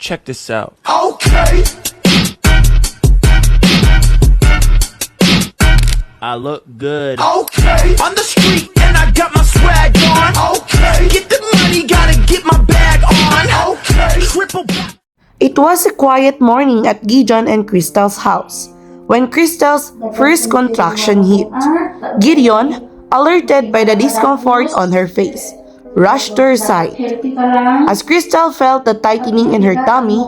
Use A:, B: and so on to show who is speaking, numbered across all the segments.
A: Check this out.
B: Okay.
A: I look good.
B: Okay. On the street and I got my swag on. Okay. Get the money, gotta get my bag on. Okay. Triple back.
C: It was a quiet morning at Gideon and Crystal's house when Crystal's first contraction hit. Gideon, alerted by the discomfort on her face, rushed to her side. As Crystal felt the tightening in her tummy,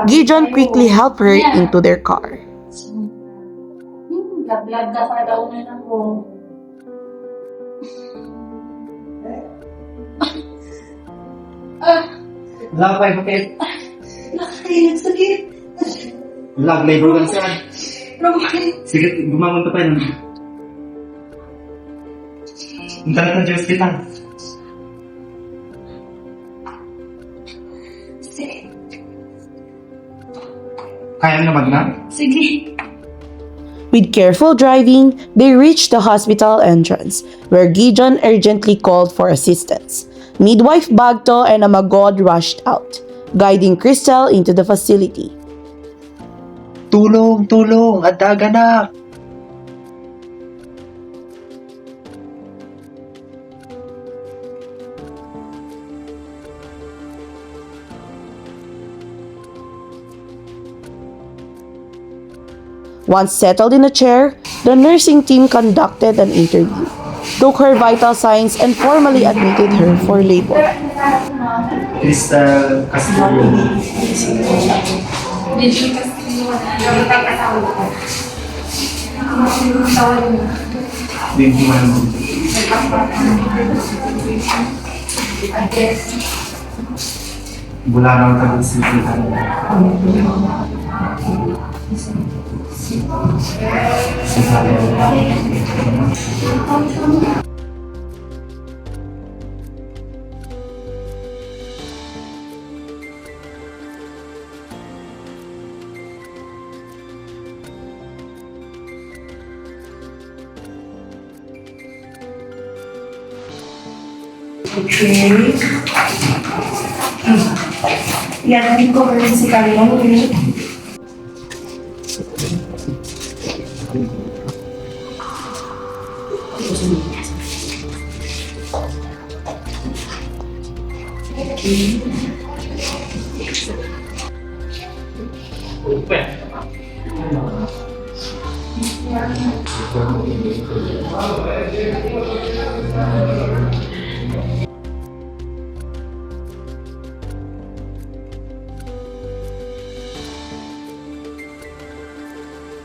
C: Gideon quickly helped her into their car.
D: Laglag na pa daw na ako.
E: Lag pa yung bakit?
D: Nakakailang sakit.
E: Lag, labor ka saan?
D: Bakit?
E: Sige, gumaman ka pa yun. Punta na tayo sa hospital.
D: Sige.
E: Kaya mo naman na?
D: Sige.
C: With careful driving, they reached the hospital entrance, where Gideon urgently called for assistance. Midwife Bagto and Amagod rushed out, guiding Crystal into the facility.
E: Tulong! Tulong! Adaga na!
C: Once settled in a chair, the nursing team conducted an interview, took her vital signs, and formally admitted her for labor.
E: Crystal Castillo.
D: Did you
E: Binti mo naman. Bularaw ka din sa
D: Okay. Yan, ko rin si Carlo.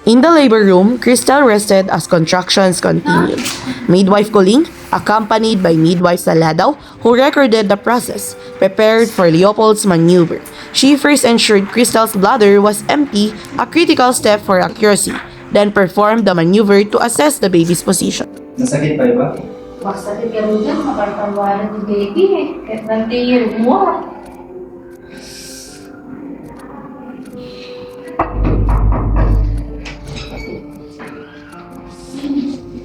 C: In the labor room, Crystal rested as contractions continued. Midwife Coling, accompanied by Midwife Saladaw, who recorded the process, prepared for Leopold's maneuver. She first ensured Crystal's bladder was empty, a critical step for accuracy, then performed the maneuver to assess the baby's position.
E: Nasakit pa ba?
D: Masakit ka rin dyan, makartawanan ni baby eh. Kahit nandiyan mo.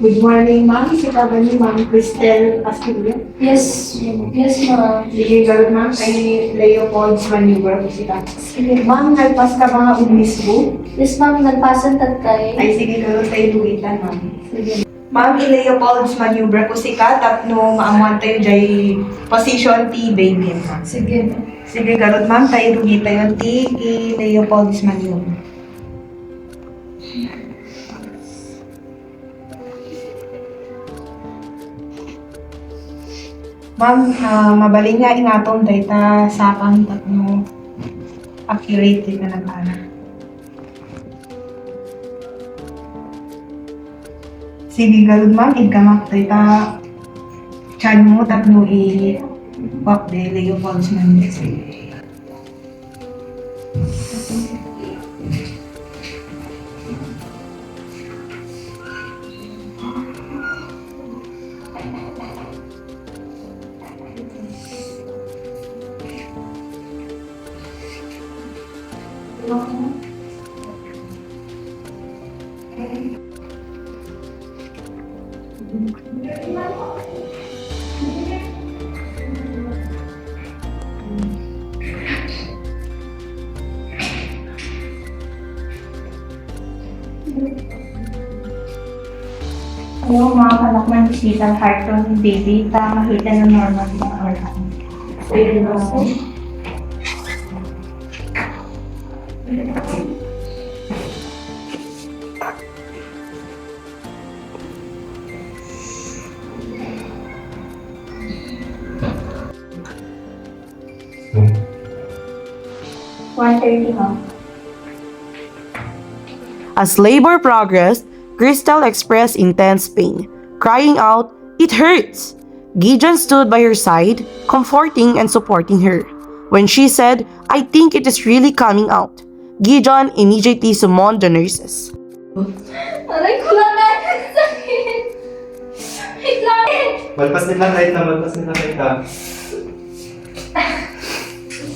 F: Good morning, ma'am. Kita ba ni Ma'am Cristel Castillo?
D: Yes, yes ma'am.
F: Sige, gawin ma'am. Kay Leopold's maneuver ko sila.
D: Sige.
F: Ma'am, nagpas ka ba nga umisbo?
D: Yes ma'am, nagpasan tatay.
F: Ay, sige, gawin tayo luwitan, ma'am.
D: Sige.
F: Ma'am, i-Leopold's maneuver ko sika, tapno maamuan tayo jay position T baby, ma'am.
D: Sige.
F: Sige, garot ma'am, tayo luwita yung T, i-Leopold's maneuver. Ma'am, mabaling nga ingatong data sapang tatno accurate na nag-anak. Sige, galud ma'am, ikamak data chan mo tatno i-pop de Leopold's maneuver.
D: ko, mga anak man fetal heart rate ni baby, ta makita na normal yung organ.
E: Hmm.
D: 130, ma'am.
C: As labor progressed, Crystal expressed intense pain, crying out, "It hurts!" Gideon stood by her side, comforting and supporting her. When she said, "I think it is really coming out," Gideon immediately summoned the nurses.
D: Aray ko lang natin sakit. Wait lang.
E: Malpas nila kahit na, malpas nila kahit na.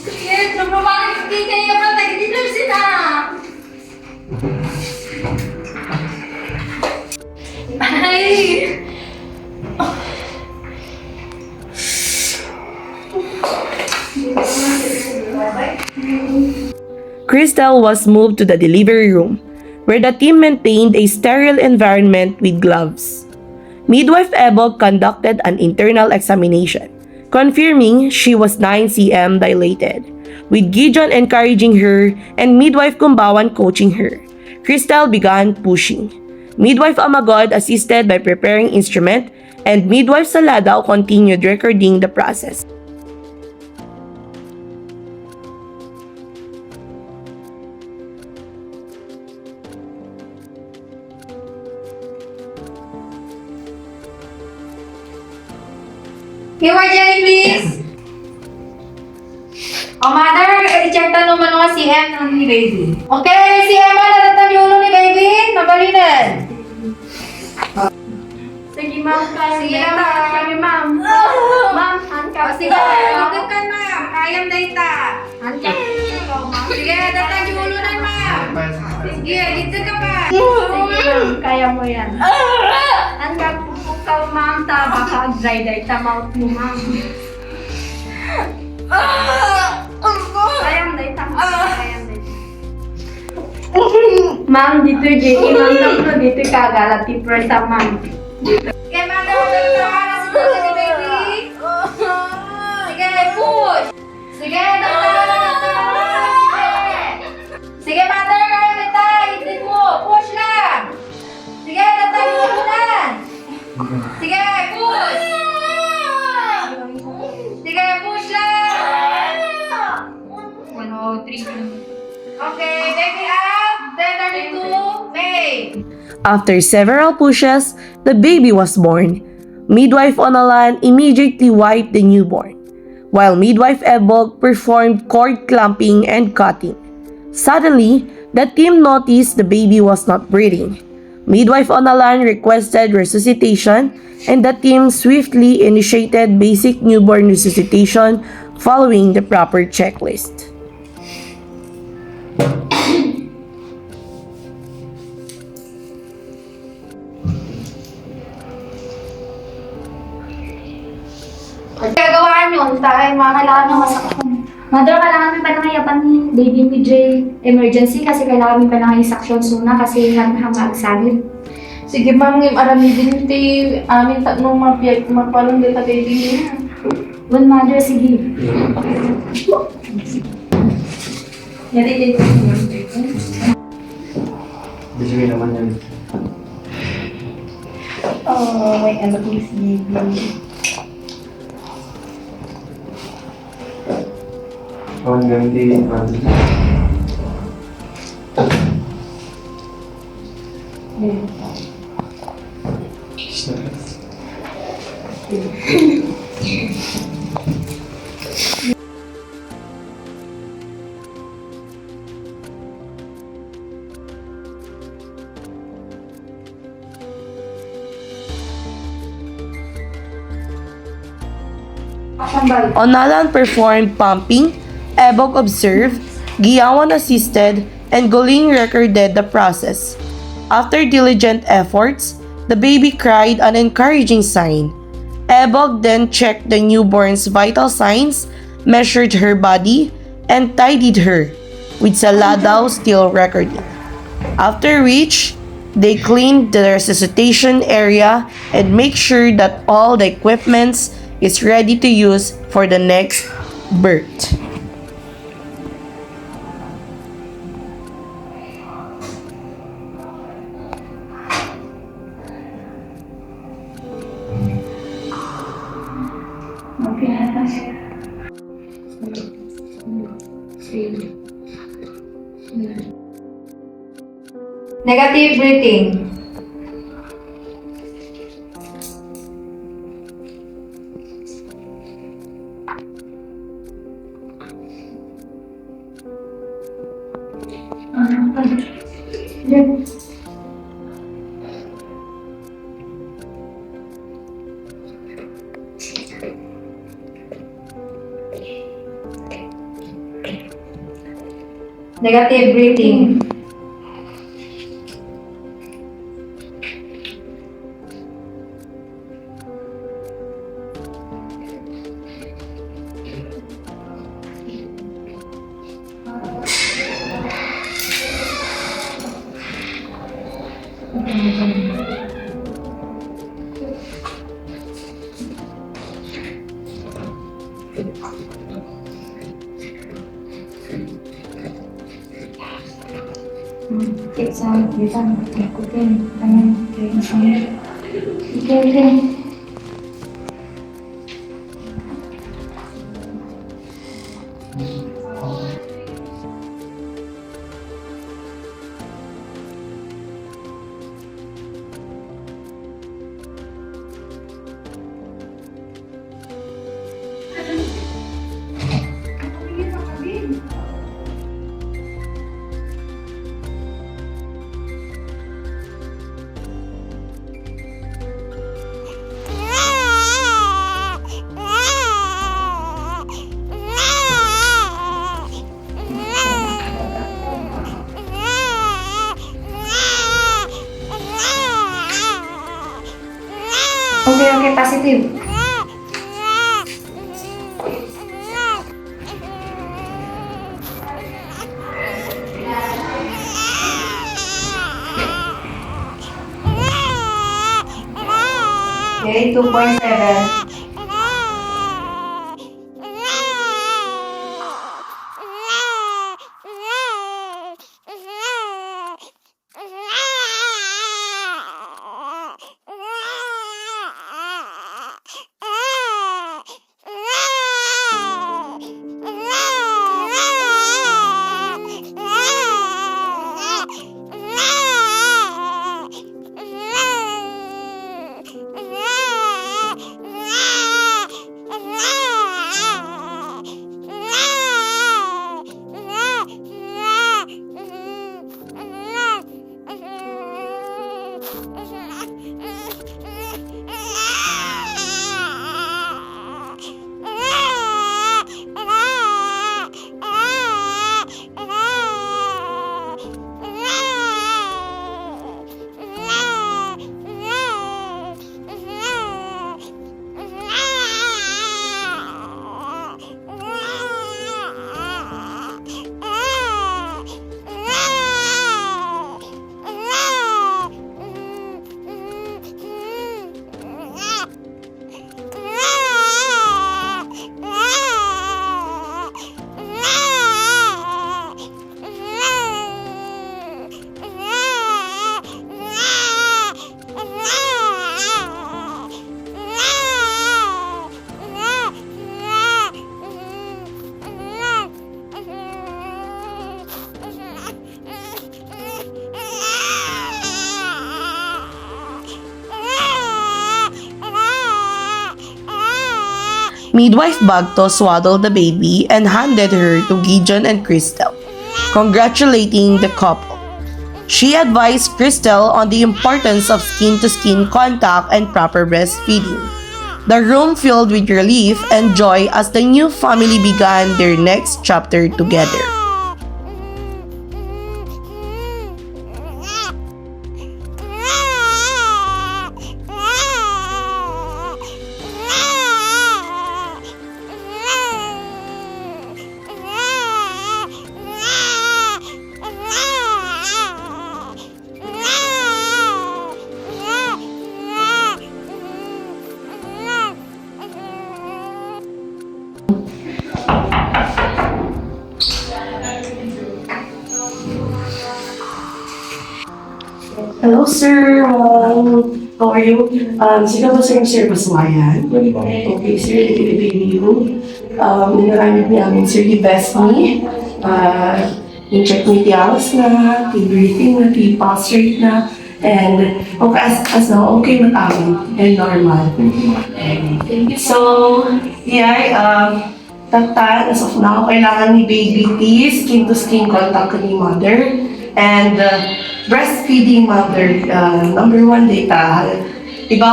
D: Sige, lumamakit hindi kayo patay dito sila. Ay!
C: Crystal was moved to the delivery room, where the team maintained a sterile environment with gloves. Midwife Ebog conducted an internal examination, confirming she was 9 cm dilated, with Gideon encouraging her and Midwife Kumbawan coaching her. Crystal began pushing. Midwife Amagod assisted by preparing instrument, and Midwife Saladao continued recording the process.
D: Hey, Marjorie, please! O, mother, i-check na naman mga CM ng ni baby. Okay, CM mo, natatan yung ulo ni baby. Nabalinan. Sige, ma'am. Sige, ma'am. Kami, ma'am. Ma'am, handcuff. Sige, dito ka, ma'am. Kayang data. Handcuff. Sige, natatan yung ulo na, ma'am. Sige, dito ka pa. Sige, ma'am. Kaya mo yan. Handcuff po ka, ma'am. Baka dry data mouth mo, ma'am. Kayang data, ma'am. Kayang data. Ma'am, dito JT, ma'am. Tapos dito kagalati presa, ma'am. Sige, ma'am. Nagtawa si baby. Sige, push. Sige, sige, mother, kaya kita. Itin mo. Push lang. Sige, tatayo mo lang. Sige, push. Sige, push lang. 103. Okay, baby up. Then 32. May.
C: After several pushes, the baby was born. Midwife Onalan immediately wiped the newborn, while Midwife Ebog performed cord clamping and cutting. Suddenly, the team noticed the baby was not breathing. Midwife Onalan requested resuscitation, and the team swiftly initiated basic newborn resuscitation following the proper checklist.
D: Gagawaan yun, tayo mga kailangan ng masaktan. Mother, kailangan may panangayapan ni baby with emergency kasi kailangan may panangayisaksyon suna kasi hanggang saglit.
G: Sige ma'am, ngayon arami din ti amin tatlong mapalong dito baby niya.
D: Well, mother, sige.
G: Yari dito.
E: Bigyan naman yan.
G: Oh, may anak ni si baby.
E: Hanggang di,
C: Onalan performed pumping, Ebog observed, Giyawan assisted, and Goling recorded the process. After diligent efforts, the baby cried an encouraging sign. Ebog then checked the newborn's vital signs, measured her body, and tidied her, with Saladao still recording. After which, They cleaned the resuscitation area and make sure that all the equipment is ready to use for the next birth.
G: Okay, atas.
D: Negative breathing. Negative breathing.
G: Cek sa kita, ikutin. Tangan, ikutin.
D: Okay, positive. Okay, 2.7.
C: Midwife Bagto swaddled the baby and handed her to Gideon and Crystal, congratulating the couple. She advised Crystal on the importance of skin-to-skin contact and proper breastfeeding. The room filled with relief and joy as the new family began their next chapter together. Hello, sir. How are you? Sino ba sir yung service mayan? Okay, sir. Baby you. Naramit namin, sir, yung best me. Yung-check mo yung tiyawas na, breathing na, pulse rate na. And okay, as now, okay na kami. And normal. So, yeah, tatan, as of now, kailangan ni baby skin-to-skin contact ni mother. And breastfeeding mother, number one data. Diba,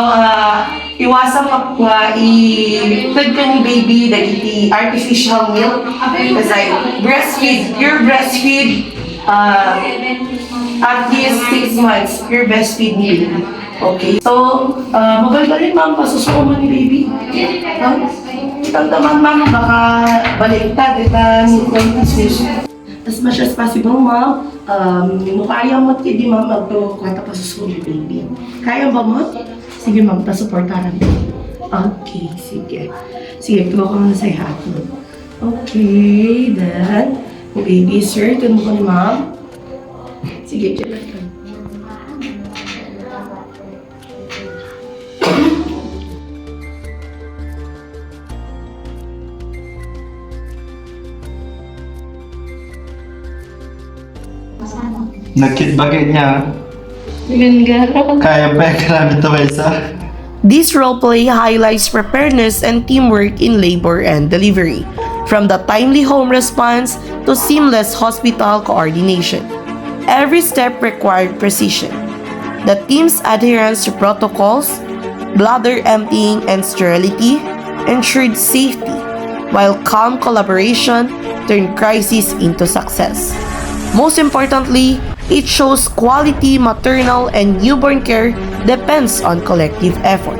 C: iwasan nga i-feed ka ni baby dahil artificial milk. Kasi your breastfeed at least 6 months, your breastfeed ni baby. Okay? So, mabalbalin ma'am, pasusuko mo ni baby. Itang naman ma'am, baka baliktad, as much as possible ma'am, kaya mo di ma'am, magpapakita pasusuko ni baby. Kaya ba ma'am? Sige ma'am, ta-supportaran mo. Okay, sige. Sige, tuwa ka muna sa hapon. Okay, then, baby, sir, tunod ko ni ma'am. Sige, dyan ka.
E: Nagkit bagay niya.
G: Ganda.
E: Kaya pa yung karami ito ba isa?
C: This roleplay highlights preparedness and teamwork in labor and delivery, from the timely home response to seamless hospital coordination. Every step required precision. The team's adherence to protocols, bladder emptying and sterility ensured safety, while calm collaboration turned crisis into success. Most importantly, it shows quality maternal and newborn care depends on collective effort.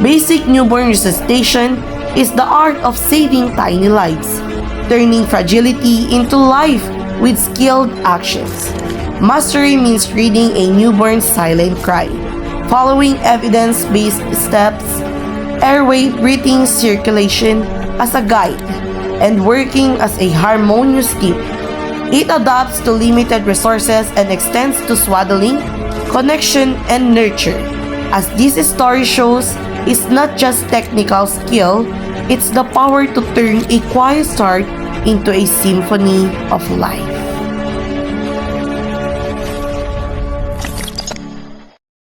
C: Basic newborn resuscitation is the art of saving tiny lives, turning fragility into life with skilled actions. Mastery means reading a newborn's silent cry, following evidence-based steps, airway, breathing, circulation as a guide, and working as a harmonious team. It adapts to limited resources and extends to swaddling, connection, and nurture. As this story shows, it's not just technical skill, it's the power to turn a quiet start into a symphony of life.